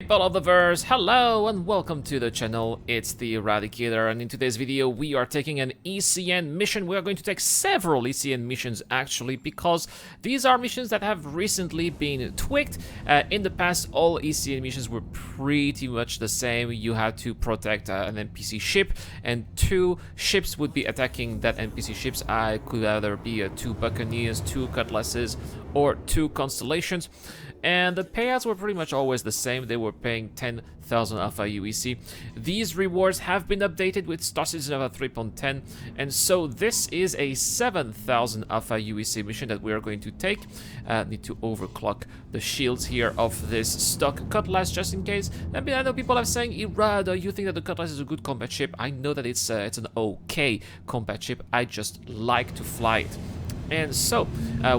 People of the verse, hello and welcome to the channel. It's the Eradicator, and in today's video we are taking an ECN mission. We are going to take several ECN missions actually, because these are missions that have recently been tweaked. In the past, all ECN missions were pretty much the same. You had to protect an NPC ship, and two ships would be attacking that NPC ships. I could either be two Buccaneers, two Cutlasses, or two Constellations. And the payouts were pretty much always the same. They were paying 10,000 Alpha UEC. These rewards have been updated with Star Citizen Alpha 3.10, and so this is a 7,000 Alpha UEC mission that we are going to take. Need to overclock the shields here of this stock Cutlass just in case. I mean, I know people are saying, Irada, you think that the Cutlass is a good combat ship? I know that it's an okay combat ship. I just like to fly it. And so,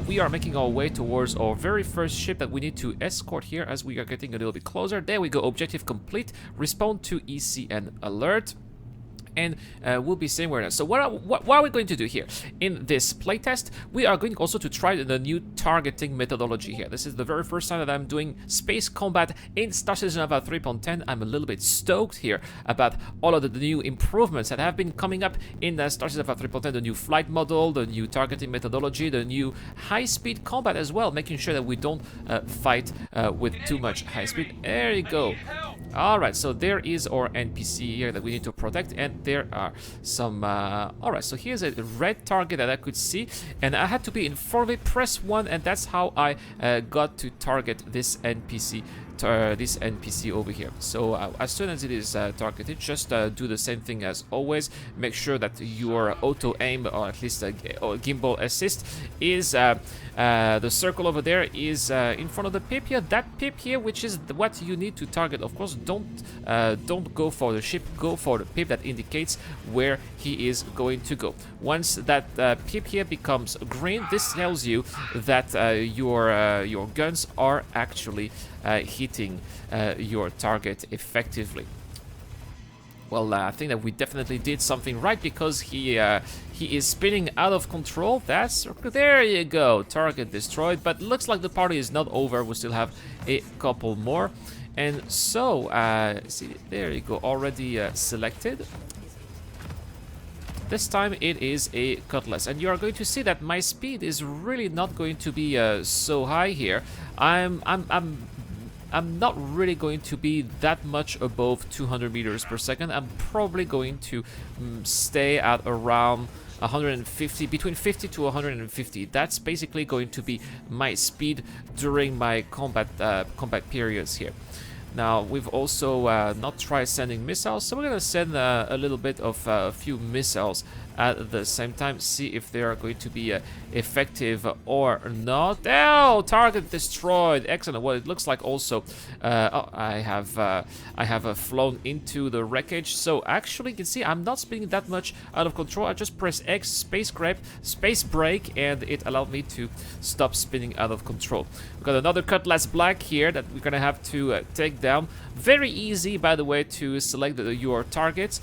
we are making our way towards our very first ship that we need to escort here as we are getting a little bit closer. There we go, objective complete, respond to ECN alert. And we'll be seeing where it is. So what are we going to do here? In this playtest, we are going also to try the new targeting methodology here. This is the very first time that I'm doing space combat in Star Citizen Alpha 3.10. I'm a little bit stoked here about all of the new improvements that have been coming up in Star Citizen Alpha 3.10. The new flight model, the new targeting methodology, the new high-speed combat as well, making sure that we don't fight with too much high speed. There you go. Alright, so there is our NPC here that we need to protect, and there are some... Alright, so here's a red target that I could see, and I had to be in front of it, press 1, and that's how I got to target this NPC. This NPC over here. So as soon as it is targeted, just do the same thing as always. Make sure that your auto aim, or at least gimbal assist, is the circle over there is in front of the pip here. That pip here, which is what you need to target. Of course, don't go for the ship. Go for the pip that indicates where he is going to go. Once that pip here becomes green, this tells you that your guns are actually hitting your target effectively. Well, I think that we definitely did something right, because he is spinning out of control. There you go, target destroyed. But looks like the party is not over. We still have a couple more, and so see, there you go, already selected. This time it is a Cutlass, and you are going to see that my speed is really not going to be so high here. I'm not really going to be that much above 200 meters per second. I'm probably going to stay at around 150, between 50 to 150. That's basically going to be my speed during my combat periods here. Now, we've also not tried sending missiles, so we're going to send a little bit of a few missiles at the same time, see if they are going to be effective or not. Oh, target destroyed. Excellent. Well, it looks like also I have flown into the wreckage. So actually, you can see I'm not spinning that much out of control. I just press X, space brake, and it allowed me to stop spinning out of control. We've got another Cutlass Black here that we're gonna have to take down. Very easy, by the way, to select your targets.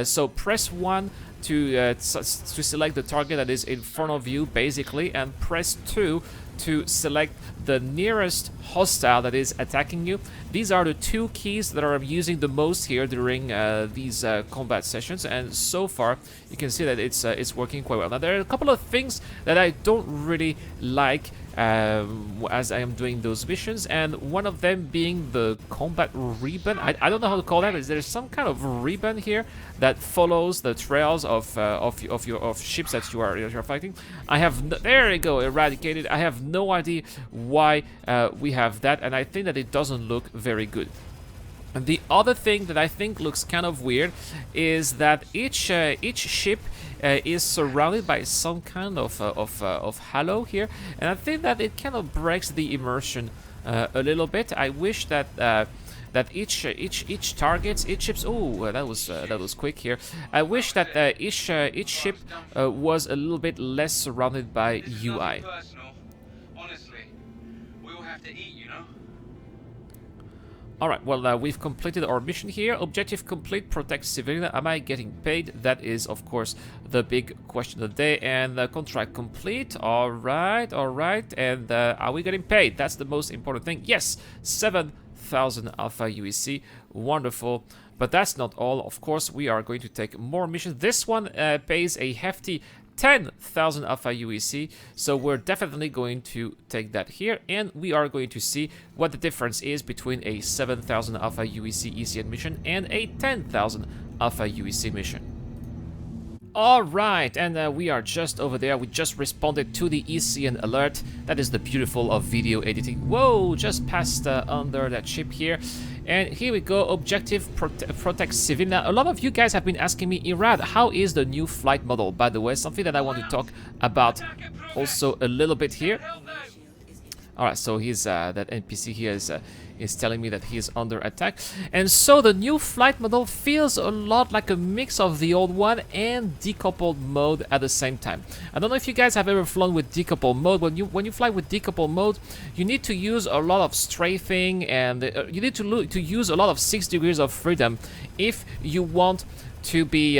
So press 1 to select the target that is in front of you, basically, and press 2 to select the nearest hostile that is attacking you. These are the two keys that I'm using the most here during these combat sessions, and so far you can see that it's working quite well. Now, there are a couple of things that I don't really like as I am doing those missions, and one of them being the combat ribbon. I don't know how to call that. Is there some kind of ribbon here that follows the trails of ships that you're fighting? There you go, eradicated. I have no idea why we have that, and I think that it doesn't look very good. And the other thing that I think looks kind of weird is that each ship is surrounded by some kind of halo here, and I think that it kind of breaks the immersion a little bit. I wish that that each targets, each ships. Oh, that was quick here. I wish that each ship was a little bit less surrounded by UI. Honestly, we all have to eat, you know. Alright, well, we've completed our mission here. Objective complete, protect civilian. Am I getting paid? That is, of course, the big question of the day. And contract complete. Alright. And are we getting paid? That's the most important thing. Yes, 7 10,000 alpha UEC. Wonderful. But that's not all. Of course, we are going to take more missions. This one pays a hefty 10,000 alpha UEC, so we're definitely going to take that here, and we are going to see what the difference is between a 7,000 alpha UEC ECN mission and a 10,000 alpha UEC mission. Alright, and we are just over there. We just responded to the ECN alert. That is the beautiful of video editing. Whoa, just passed under that ship here. And here we go, objective protect civil. Now, a lot of you guys have been asking me, Irad, how is the new flight model? By the way, something that I want to talk about also a little bit here. Alright, so he's that NPC here is telling me that he is under attack. And so the new flight model feels a lot like a mix of the old one and decoupled mode at the same time. I don't know if you guys have ever flown with decoupled mode. When you fly with decoupled mode, you need to use a lot of strafing, and you need to use a lot of 6 degrees of freedom if you want to be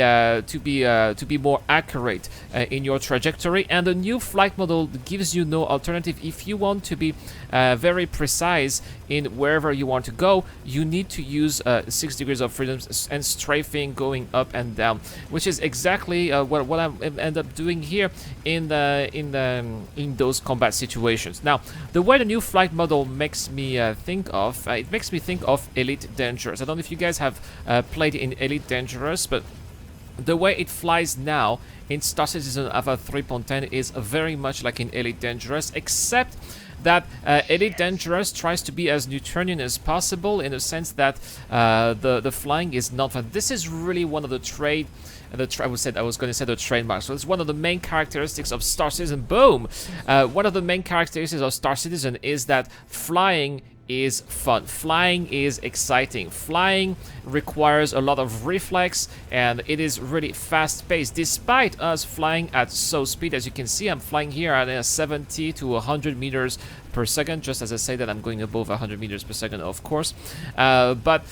more accurate in your trajectory. And the new flight model gives you no alternative. If you want to be very precise in wherever you want to go, you need to use 6 degrees of freedom and strafing going up and down, which is exactly what I end up doing here in those combat situations. Now, the way the new flight model makes me think of, it makes me think of Elite Dangerous. I don't know if you guys have played in Elite Dangerous, but the way it flies now in Star Citizen Alpha 3.10 is very much like in Elite Dangerous, except that Elite Dangerous tries to be as Newtonian as possible, in the sense that the flying is not fun. This is really one of the I was going to say the trademark. So it's one of the main characteristics of Star Citizen. Boom! One of the main characteristics of Star Citizen is that flying is fun. Flying is exciting. Flying requires a lot of reflex, and it is really fast-paced. Despite us flying at slow speed, as you can see, I'm flying here at 70 to 100 meters per second, just as I say that I'm going above 100 meters per second, of course. But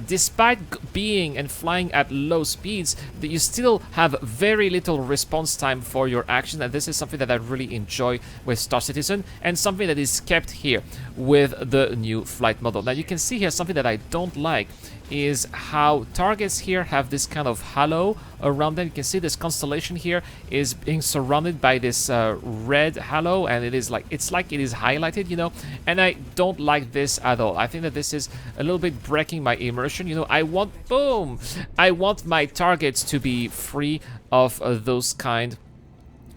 despite being and flying at low speeds, you still have very little response time for your action, and this is something that I really enjoy with Star Citizen, and something that is kept here with the new flight model. Now, you can see here something that I don't like is how targets here have this kind of halo around them. You can see this constellation here is being surrounded by this red halo, and it's like it is highlighted, you know, and I don't like this at all. I think that this is a little bit breaking my immersion. You know, I want my targets to be free of those kind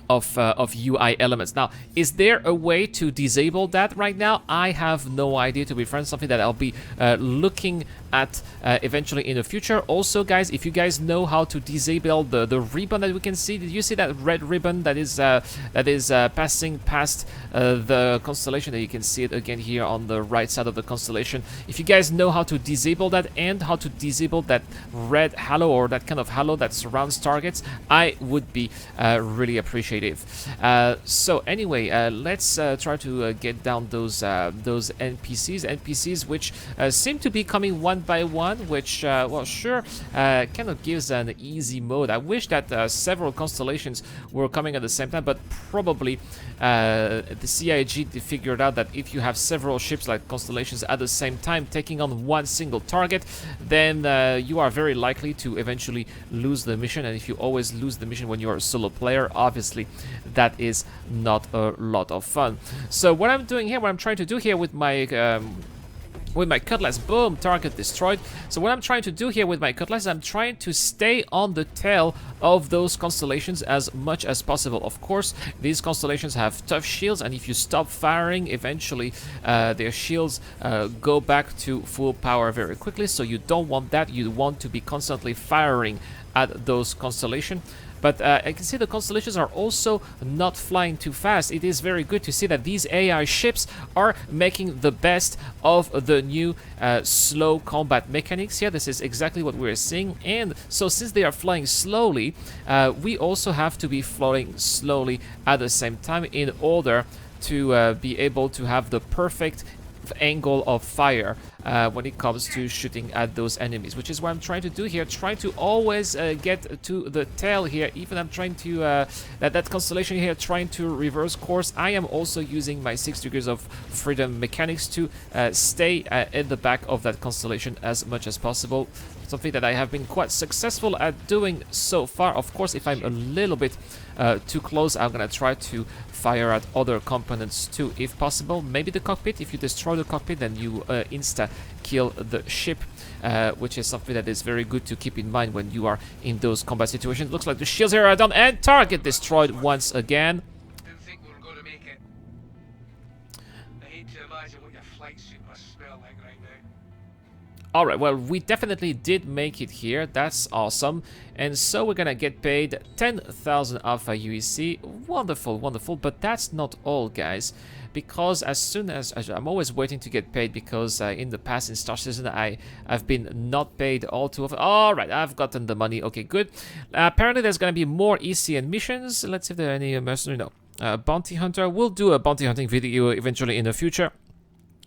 of UI elements. Now, is there a way to disable that right now? I have no idea, to be frank. Something that I'll be looking at eventually in the future. Also, guys, if you guys know how to disable the ribbon that we can see, did you see that red ribbon that is passing past the constellation? That you can see it again here on the right side of the constellation. If you guys know how to disable that and how to disable that red halo, or that kind of halo that surrounds targets, I would be really appreciative. So anyway, let's try to get down those NPCs which seem to be coming one by one, which well, sure, kind of gives an easy mode. I wish that several constellations were coming at the same time, but probably the CIG figured out that if you have several ships like constellations at the same time taking on one single target, then you are very likely to eventually lose the mission. And if you always lose the mission when you're a solo player, obviously that is not a lot of fun. So what I'm doing here, what I'm trying to do here with my cutlass, boom, target destroyed. So what I'm trying to do here with my cutlass, I'm trying to stay on the tail of those constellations as much as possible. Of course, these constellations have tough shields, and if you stop firing, eventually their shields go back to full power very quickly. So you don't want that. You want to be constantly firing at those constellations. But I can see the constellations are also not flying too fast. It is very good to see that these AI ships are making the best of the new slow combat mechanics here. This is exactly what we're seeing. And so since they are flying slowly, we also have to be flying slowly at the same time in order to be able to have the perfect angle of fire when it comes to shooting at those enemies, which is what I'm trying to do here. Try to always get to the tail here. Even I'm trying to that constellation here, trying to reverse course. I am also using my 6 degrees of freedom mechanics to stay in the back of that constellation as much as possible. Something that I have been quite successful at doing so far. Of course, if I'm a little bit too close, I'm gonna try to fire at other components too, if possible. Maybe the cockpit. If you destroy the cockpit, then you insta kill the ship, which is something that is very good to keep in mind when you are in those combat situations. Looks like the shields here are done, and target destroyed once again. Didn't think we were going to make it. I hate to imagine what your flight suit must smell like right now. Alright, well, we definitely did make it here. That's awesome. And so we're gonna get paid 10,000 Alpha UEC. Wonderful, wonderful. But that's not all, guys. Because as soon as I'm always waiting to get paid, because in the past in Star Citizen I've been not paid all too often. Alright, I've gotten the money. Okay, good. Apparently there's gonna be more ECN missions. Let's see if there are any mercenary. No. Bounty Hunter. We'll do a bounty hunting video eventually in the future.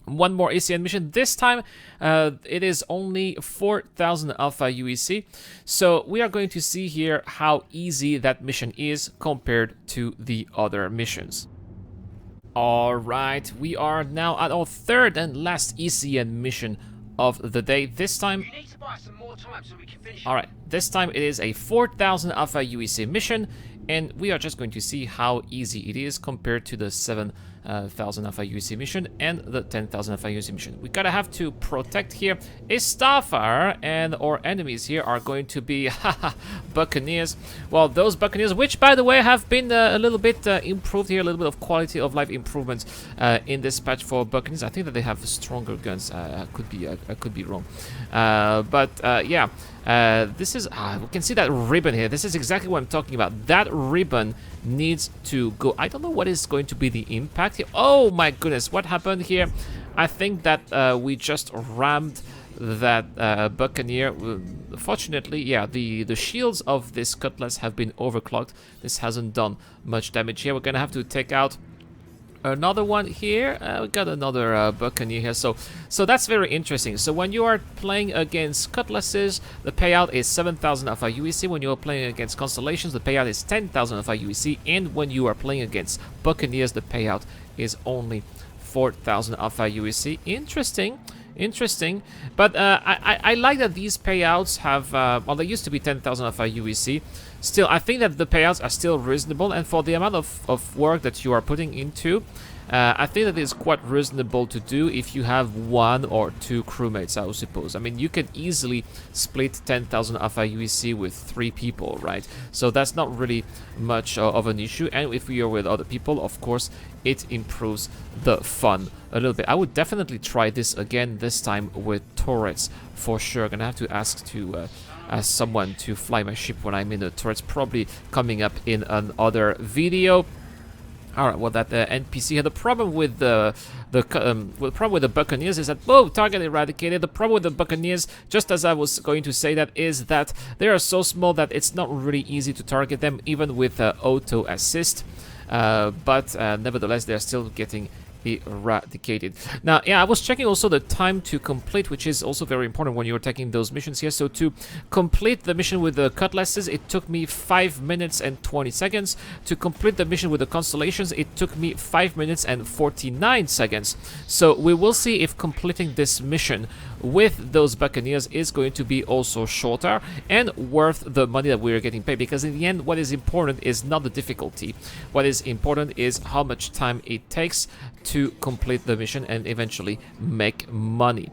One more ECN mission. This time it is only 4,000 Alpha UEC. So we are going to see here how easy that mission is compared to the other missions. Alright, we are now at our third and last ECN mission of the day. This time... You need to buy some more time so we can finish. Alright, this time it is a 4,000 Alpha UEC mission. And we are just going to see how easy it is compared to the 7,000 Alpha UEC mission and the 10,000 Alpha UEC mission. We gotta have to protect here a Starfire, and our enemies here are going to be Buccaneers. Well, those Buccaneers, which by the way have been a little bit improved here, a little bit of quality of life improvements in this patch for Buccaneers. I think that they have stronger guns. I could be wrong, but yeah. This is, we can see that ribbon here. This is exactly what I'm talking about. That ribbon needs to go. I don't know what is going to be the impact here. Oh my goodness, what happened here? I think that we just rammed that Buccaneer. Fortunately, yeah, the shields of this Cutlass have been overclocked. This hasn't done much damage here. We're gonna have to take out another one here. We got another Buccaneer here, so that's very interesting. So when you are playing against Cutlasses, the payout is 7,000 Alpha UEC. When you are playing against Constellations, the payout is 10,000 Alpha UEC. And when you are playing against Buccaneers, the payout is only 4,000 Alpha UEC. Interesting, but I like that these payouts have, well, they used to be 10,000 Alpha UEC. Still, I think that the payouts are still reasonable, and for the amount of work that you are putting into, I think that it's quite reasonable to do if you have 1 or 2 crewmates, I suppose. I mean, you can easily split 10,000 Alpha UEC with 3 people, right? So that's not really much of an issue, and if you're with other people, of course, it improves the fun a little bit. I would definitely try this again, this time with turrets, for sure. Gonna have to ask someone to fly my ship when I'm in the turrets, probably coming up in another video. Alright, well, that NPC here. The problem with the Buccaneers is that, oh, target eradicated. The problem with the Buccaneers, just as I was going to say that, is that they are so small that it's not really easy to target them, even with auto assist. But nevertheless, they're still getting eradicated. Now, yeah, I was checking also the time to complete, which is also very important when you're taking those missions here. So to complete the mission with the Cutlasses, it took me 5 minutes and 20 seconds. To complete the mission with the Constellations, it took me 5 minutes and 49 seconds. So we will see if completing this mission with those Buccaneers is going to be also shorter and worth the money that we're getting paid, because in the end, what is important is not the difficulty. What is important is how much time it takes to complete the mission and eventually make money.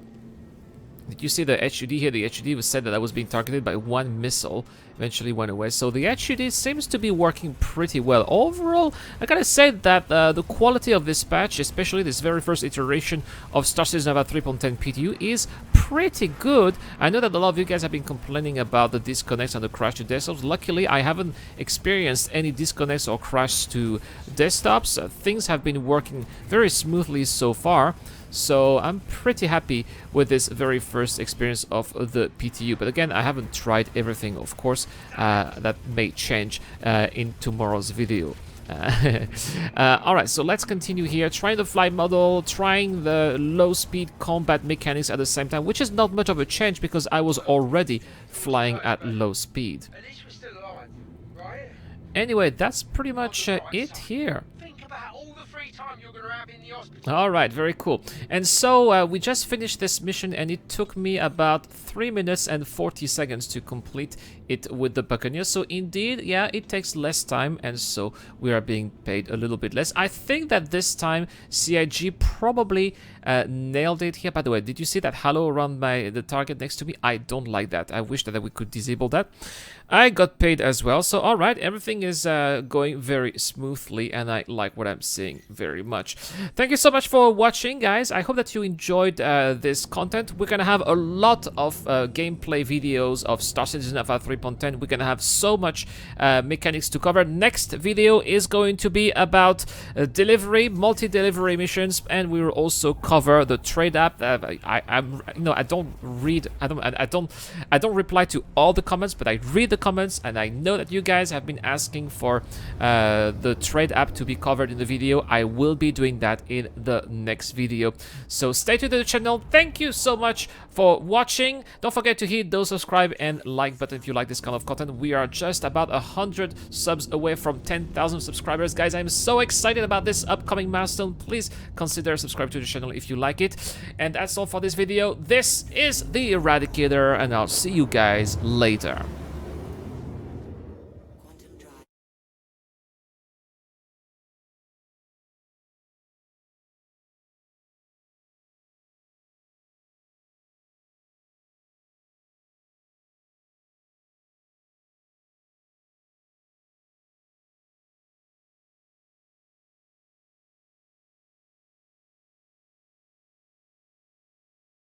Did you see the HUD here? The HUD was said that I was being targeted by 1 missile, eventually went away. So the HUD seems to be working pretty well. Overall, I gotta say that the quality of this patch, especially this very first iteration of Star Citizen Nova 3.10 PTU, is pretty good. I know that a lot of you guys have been complaining about the disconnects and the crash to desktops. Luckily, I haven't experienced any disconnects or crash to desktops. Things have been working very smoothly so far. So I'm pretty happy with this very first experience of the PTU. But again, I haven't tried everything, of course. That may change in tomorrow's video. Alright, so let's continue here. Trying the flight model, trying the low-speed combat mechanics at the same time, which is not much of a change because I was already flying at low speed. At least we're still alive, right? Anyway, that's pretty much it here. Think about all the free time you're going to have in the hospital. Alright, very cool. And so we just finished this mission and it took me about 3 minutes and 40 seconds to complete it with the Buccaneers. So indeed, yeah, it takes less time and so we are being paid a little bit less. I think that this time CIG probably nailed it here. By the way, did you see that halo around the target next to me? I don't like that. I wish that we could disable that. I got paid as well. So alright, everything is going very smoothly and I like what I'm seeing very much. Thank you so much for watching, guys. I hope that you enjoyed this content. We're gonna have a lot of gameplay videos of Star Citizen Alpha 3.10. We're gonna have so much mechanics to cover. Next video is going to be about delivery, multi-delivery missions, and we will also cover the trade app. I don't reply to all the comments, but I read the comments, and I know that you guys have been asking for the trade app to be covered in the video. I will be doing that in the next video. So stay tuned to the channel. Thank you so much for watching. Don't forget to hit those subscribe and like button if you like this kind of content. We are just about 100 subs away from 10,000 subscribers. Guys, I'm so excited about this upcoming milestone. Please consider subscribing to the channel if you like it. And that's all for this video. This is the Eradicator, and I'll see you guys later.